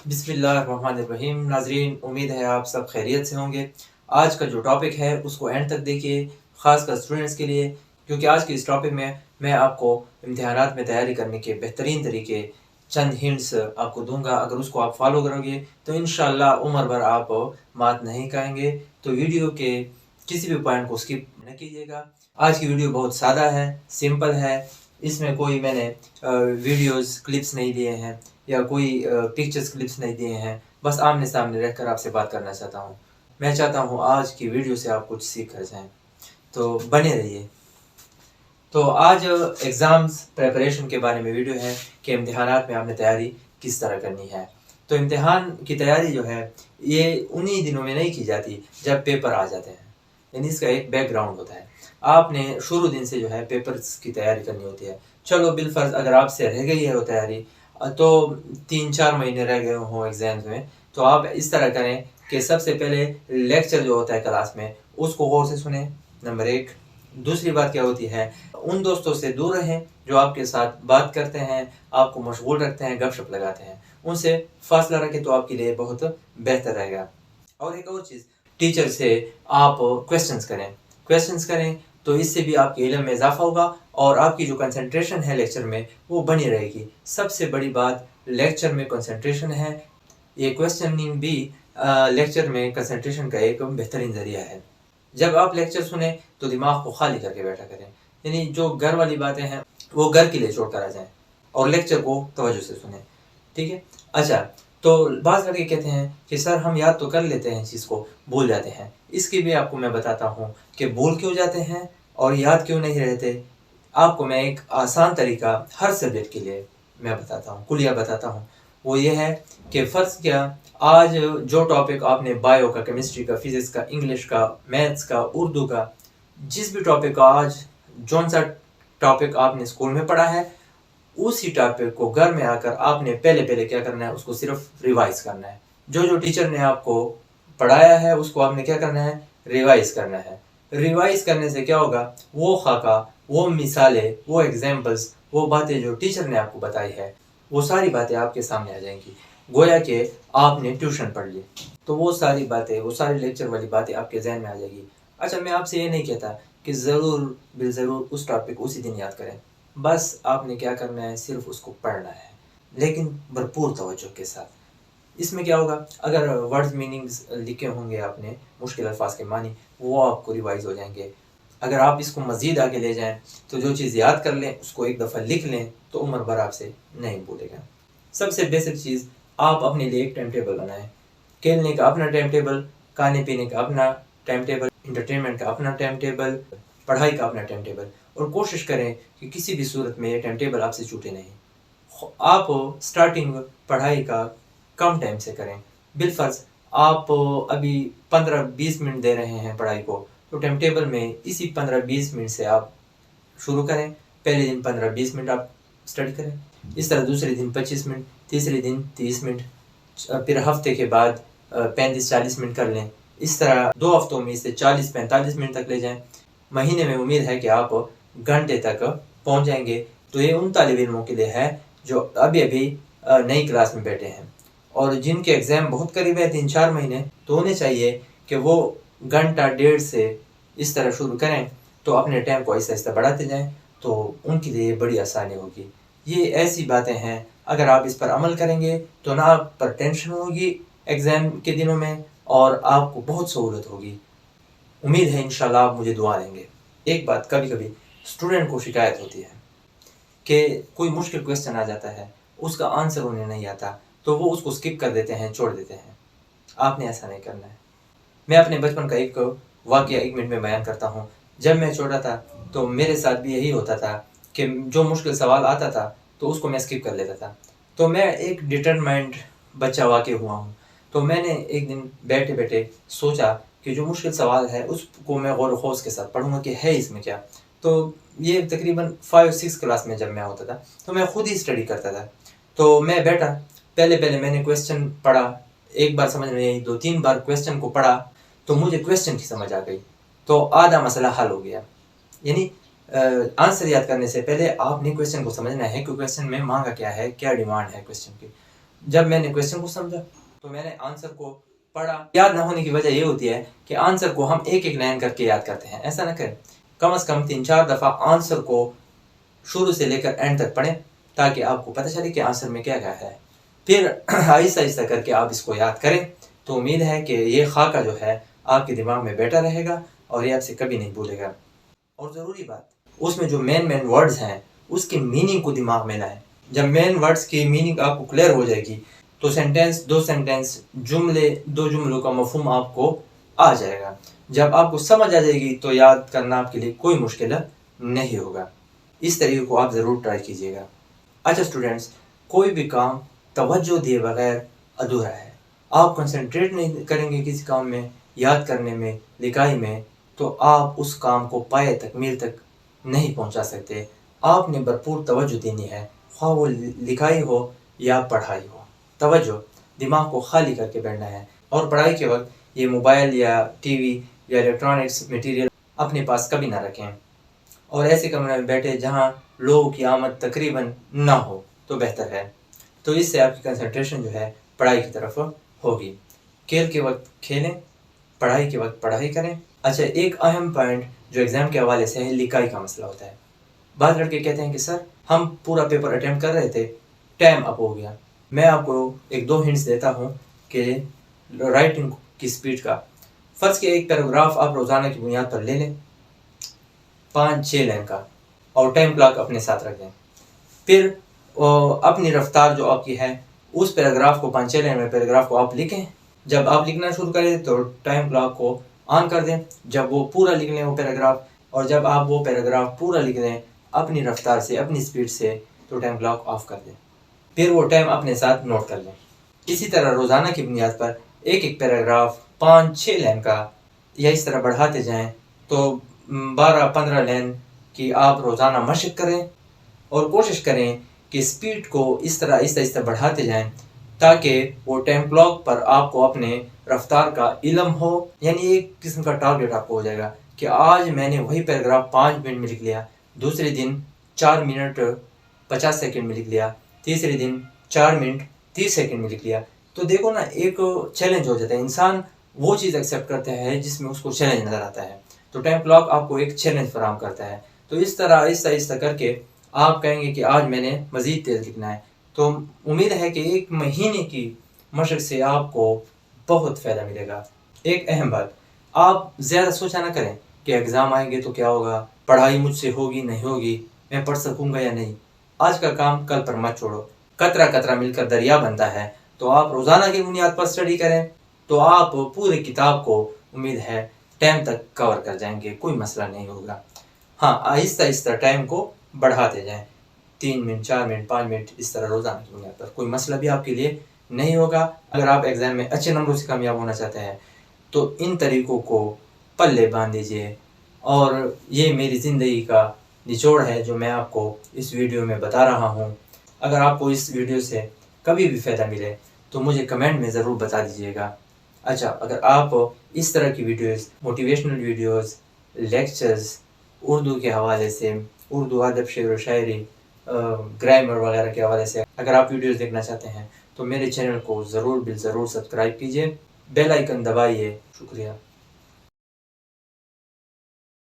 बिस्मिल्लाहिर्रहमानिर्रहीम। नाजरीन, उम्मीद है आप सब खैरियत से होंगे। आज का जो टॉपिक है उसको एंड तक देखिए, ख़ासकर स्टूडेंट्स के लिए, क्योंकि आज के इस टॉपिक में मैं आपको इम्तिहानात में तैयारी करने के बेहतरीन तरीके, चंद हिंट्स आपको दूंगा। अगर उसको आप फॉलो करोगे तो इंशाल्लाह उम्र भर आप मात नहीं खाएंगे। तो वीडियो के किसी भी पॉइंट को स्किप न कीजिएगा। आज की वीडियो बहुत सादा है, सिंपल है। इसमें कोई मैंने वीडियोस क्लिप्स नहीं दिए हैं या कोई पिक्चर्स क्लिप्स नहीं दिए हैं। बस आमने सामने रहकर आपसे बात करना चाहता हूँ। मैं चाहता हूँ आज की वीडियो से आप कुछ सीख कर जाएँ, तो बने रहिए। तो आज एग्ज़ाम्स प्रिपरेशन के बारे में वीडियो है कि इम्तिहानात में आपने तैयारी किस तरह करनी है। तो इम्तिहान की तैयारी जो है ये उन्हीं दिनों में नहीं की जाती जब पेपर आ जाते हैं, यानी इसका एक बैकग्राउंड होता है। आपने शुरू दिन से जो है पेपर्स की तैयारी करनी होती है। चलो बिलफर्ज अगर आपसे रह गई है वो तैयारी, तो 3-4 महीने रह गए हों एग्ज़ाम्स में, तो आप इस तरह करें कि सबसे पहले लेक्चर जो होता है क्लास में उसको गौर से सुने, नंबर 1। दूसरी बात क्या होती है, उन दोस्तों से दूर रहें जो आपके साथ बात करते हैं, आपको मशगूल रखते हैं, गपशप लगाते हैं। उनसे फासला रखें तो आपके लिए बहुत बेहतर रहेगा। और एक और चीज़, टीचर से आप क्वेश्चंस करें तो इससे भी आपके इल्म में इजाफा होगा और आपकी जो कंसंट्रेशन है लेक्चर में वो बनी रहेगी। सबसे बड़ी बात लेक्चर में कंसंट्रेशन है। ये क्वेश्चनिंग भी लेक्चर में कंसंट्रेशन का एक बेहतरीन ज़रिया है। जब आप लेक्चर सुने तो दिमाग को खाली करके बैठा करें, यानी जो घर वाली बातें हैं वो घर के लिए छोड़ कर आ जाएं और लेक्चर को तवज्जो से सुने, ठीक है। अच्छा, तो बाज़ लड़के कहते हैं कि सर हम याद तो कर लेते हैं, चीज़ को भूल जाते हैं। इसकी भी आपको मैं बताता हूँ कि भूल क्यों जाते हैं और याद क्यों नहीं रहते। आपको मैं एक आसान तरीका हर सब्जेक्ट के लिए मैं बताता हूँ, कुलिया बताता हूँ। वो ये है कि फ़र्ज़ क्या, आज जो टॉपिक आपने बायो का, केमिस्ट्री का, फिज़िक्स का, इंग्लिश का, मैथ्स का, उर्दू का, जिस भी टॉपिक का आज जौन सा टॉपिक आपने स्कूल में पढ़ा है, उसी टॉपिक को घर में आकर आपने पहले क्या करना है, उसको सिर्फ रिवाइज करना है। जो टीचर ने आपको पढ़ाया है उसको आपने क्या करना है, रिवाइज करना है। रिवाइज करने से क्या होगा, वो खाका, वो मिसालें, वो एग्जाम्पल्स, वो बातें जो टीचर ने आपको बताई है, वो सारी बातें आपके सामने आ जाएंगी, गोया कि आपने ट्यूशन पढ़ ली। तो वो सारी बातें, वो सारी लेक्चर वाली बातें आपके जहन में आ जाएगी। अच्छा, मैं आपसे ये नहीं कहता कि ज़रूर बिलज़रूर उस टॉपिक उसी दिन याद करें। बस आपने क्या करना है, सिर्फ उसको पढ़ना है, लेकिन भरपूर तवज्जो के साथ। इसमें क्या होगा, अगर वर्ड्स मीनिंग्स लिखे होंगे आपने, मुश्किल अल्फाज के मानी, वो आपको रिवाइज हो जाएंगे। अगर आप इसको मज़ीद आगे ले जाएं तो जो चीज़ याद कर लें उसको एक दफ़ा लिख लें तो उम्र भर आपसे नहीं भूलेगा। सबसे बेसिक चीज़, आप अपने लिए एक टाइम टेबल बनाएं। खेलने का अपना टाइम टेबल, खाने पीने का अपना टाइम टेबल, इंटरटेनमेंट का अपना टाइम टेबल, पढ़ाई का अपना टाइम टेबल। और कोशिश करें कि किसी भी सूरत में ये टाइम टेबल आपसे छूटे नहीं। आप स्टार्टिंग पढ़ाई का कम टाइम से करें। बिलफर्ज आप अभी 15-20 मिनट दे रहे हैं पढ़ाई को, तो टाइम टेबल में इसी 15-20 मिनट से आप शुरू करें। पहले दिन 15-20 मिनट आप स्टडी करें, इस तरह दूसरे दिन 25 मिनट, तीसरे दिन 30 मिनट, फिर हफ्ते के बाद 35-40 मिनट कर लें। इस तरह 2 हफ्तों में इसे 40-45 मिनट तक ले जाएं। महीने में उम्मीद है कि आप घंटे तक पहुंच जाएंगे। तो ये उन तालिब इल्मों के लिए है जो अभी अभी नई क्लास में बैठे हैं और जिनके एग्ज़ाम बहुत करीब है, 3-4 महीने, तो उन्हें चाहिए कि वो घंटा डेढ़ से इस तरह शुरू करें, तो अपने टाइम को आहिस्ता आहिस्ता बढ़ाते जाएं, तो उनके लिए बड़ी आसानी होगी। ये ऐसी बातें हैं, अगर आप इस पर अमल करेंगे तो ना आप पर टेंशन होगी एग्ज़ाम के दिनों में और आपको बहुत सहूलत होगी। उम्मीद है इंशाल्लाह आप मुझे दुआ देंगे। एक बात, कभी कभी स्टूडेंट को शिकायत होती है कि कोई मुश्किल क्वेश्चन आ जाता है, उसका आंसर उन्हें नहीं आता, तो वो उसको स्किप कर देते हैं, छोड़ देते हैं। आपने ऐसा नहीं करना है। मैं अपने बचपन का एक वाक़या 1 मिनट में बयान करता हूँ। जब मैं छोटा था तो मेरे साथ भी यही होता था कि जो मुश्किल सवाल आता था तो उसको मैं स्किप कर लेता था। तो मैं एक डिटरमाइंड बच्चा वाक़ई हुआ हूँ। तो मैंने एक दिन बैठे बैठे सोचा कि जो मुश्किल सवाल है उसको मैं गौर ख़ौस के साथ पढ़ूँगा कि है इसमें क्या। तो ये तकरीबन 5-6 क्लास में जब मैं होता था तो मैं ख़ुद ही स्टडी करता था। तो मैं बैठा, पहले मैंने क्वेश्चन पढ़ा, एक बार समझ में नहीं आई, 2-3 बार क्वेश्चन को पढ़ा तो मुझे क्वेश्चन की समझ आ गई, तो आधा मसला हल हो गया। यानी आंसर याद करने से पहले आपने क्वेश्चन को समझना है कि क्वेश्चन में मांगा क्या है, क्या डिमांड है क्वेश्चन की। جب میں نے کویشچن کو سمجھا تو میں نے آنسر کو پڑھا. یاد نہ ہونے کی وجہ یہ ہوتی ہے کہ آنسر کو ہم ایک ایک لائن کر کے یاد کرتے ہیں. ایسا نہ کریں, کم از کم 3-4 دفعہ آنسر کو شروع سے لے کر اینڈ تک پڑھیں تاکہ آپ کو پتہ چلے کہ آنسر میں کیا کیا ہے. پھر آہستہ آہستہ کر کے آپ اس کو یاد کریں تو امید ہے کہ یہ خاکہ جو ہے آپ کے دماغ میں بیٹھا رہے گا اور یہ آپ سے کبھی نہیں بھولے گا. اور ضروری بات, اس میں جو مین ورڈز ہیں اس کی میننگ کو دماغ میں لائیں. جب مین ورڈز کی میننگ آپ کو کلیئر ہو جائے گی تو دو سینٹینس دو جملوں کا مفہوم آپ کو آ جائے گا. جب آپ کو سمجھ آ جائے گی تو یاد کرنا آپ کے لیے کوئی مشکل نہیں ہوگا. اس طریقے کو آپ ضرور ٹرائی کیجیے گا. اچھا اسٹوڈینٹس, کوئی بھی کام توجہ دیے بغیر ادھورا ہے. آپ کنسنٹریٹ نہیں کریں گے کسی کام میں, یاد کرنے میں, لکھائی میں, تو آپ اس کام کو پائے تکمیل تک نہیں پہنچا سکتے. آپ نے بھرپور توجہ دینی ہے, خواہ وہ لکھائی ہو یا پڑھائی ہو. توجہ, دماغ کو خالی کر کے بیٹھنا ہے. اور پڑھائی کے وقت یہ موبائل یا ٹی وی یا الیکٹرانکس مٹیریل اپنے پاس کبھی نہ رکھیں, اور ایسے کمرے میں بیٹھے جہاں لوگوں کی آمد تقریباً نہ ہو تو بہتر ہے. تو اس سے آپ کی کنسنٹریشن جو ہے پڑھائی کی طرف ہوگی. کھیل کے وقت کھیلیں, پڑھائی کے وقت پڑھائی کریں. اچھا, ایک اہم پوائنٹ جو ایگزام کے حوالے سے ہے, لکھائی کا مسئلہ ہوتا ہے. بعض لڑکے کہتے ہیں کہ سر ہم پورا پیپر اٹیمپٹ کر رہے تھے, ٹائم اپ ہو گیا. میں آپ کو 1-2 ہنٹس دیتا ہوں کہ رائٹنگ کی سپیڈ کا. فرض کے ایک پیراگراف آپ روزانہ کی بنیاد پر لے لیں 5-6 لائن کا, اور ٹائم کلاک اپنے ساتھ رکھ دیں. پھر اپنی رفتار جو آپ کی ہے اس پیراگراف کو 5-6 لائن میں پیراگراف کو آپ لکھیں. جب آپ لکھنا شروع کریں تو ٹائم کلاک کو آن کر دیں. جب وہ پورا لکھ لیں وہ پیراگراف, اور جب آپ وہ پیراگراف پورا لکھ دیں اپنی رفتار سے, اپنی سپیڈ سے, تو ٹائم کلاک آف کر دیں. پھر وہ ٹائم اپنے ساتھ نوٹ کر لیں. اسی طرح روزانہ کی بنیاد پر ایک پیراگراف 5-6 لائن کا یا اس طرح بڑھاتے جائیں تو 12-15 لائن کی آپ روزانہ مشق کریں, اور کوشش کریں کہ سپیڈ کو اس طرح آہستہ بڑھاتے جائیں تاکہ وہ ٹائم کلاک پر آپ کو اپنے رفتار کا علم ہو. یعنی ایک قسم کا ٹارگیٹ آپ کو ہو جائے گا کہ آج میں نے وہی پیراگراف 5 منٹ میں لکھ لیا, دوسرے دن 4 منٹ 50 سیکنڈ میں لکھ لیا, تیسرے دن 4 منٹ 30 سیکنڈ میں لکھ لیا. تو دیکھو نا, ایک چیلنج ہو جاتا ہے. انسان وہ چیز ایکسیپٹ کرتا ہے جس میں اس کو چیلنج نظر آتا ہے. تو ٹائم کلاک آپ کو ایک چیلنج فراہم کرتا ہے. تو اس طرح آہستہ کر کے آپ کہیں گے کہ آج میں نے مزید تیز لکھنا ہے. تو امید ہے کہ 1 مہینے کی مشق سے آپ کو بہت فائدہ ملے گا. ایک اہم بات, آپ زیادہ سوچا نہ کریں کہ ایگزام آئیں گے تو کیا ہوگا, پڑھائی مجھ سے ہوگی نہیں ہوگی, میں پڑھ سکوں گا یا نہیں. آج کا کام کل پر مت چھوڑو. قطرہ قطرہ مل کر دریا بنتا ہے. تو آپ روزانہ کی بنیاد پر اسٹڈی کریں تو آپ پوری کتاب کو امید ہے ٹائم تک کور کر جائیں گے, کوئی مسئلہ نہیں ہوگا. ہاں, آہستہ ٹائم کو بڑھاتے جائیں, 3 منٹ 4 منٹ 5 منٹ اس طرح روزانہ کی بنیاد پر. کوئی مسئلہ بھی آپ کے لیے نہیں ہوگا. اگر آپ ایگزام میں اچھے نمبروں سے کامیاب ہونا چاہتے ہیں تو ان طریقوں کو پلے باندھ دیجیے. اور یہ میری زندگی کا نچوڑ ہے جو میں آپ کو اس ویڈیو میں بتا رہا ہوں. اگر آپ کو اس ویڈیو سے کبھی بھی فائدہ ملے تو مجھے کمنٹ میں ضرور بتا دیجیے گا. اچھا, اگر آپ اس طرح کی videos, motivational videos, lectures, Urdu کے حوالے سے, اردو ادب شعر و شاعری, گرامر وغیرہ کے حوالے سے اگر آپ ویڈیوز دیکھنا چاہتے ہیں تو میرے چینل کو ضرور سبسکرائب کیجیے, بیل آئیکن دبائیے. شکریہ.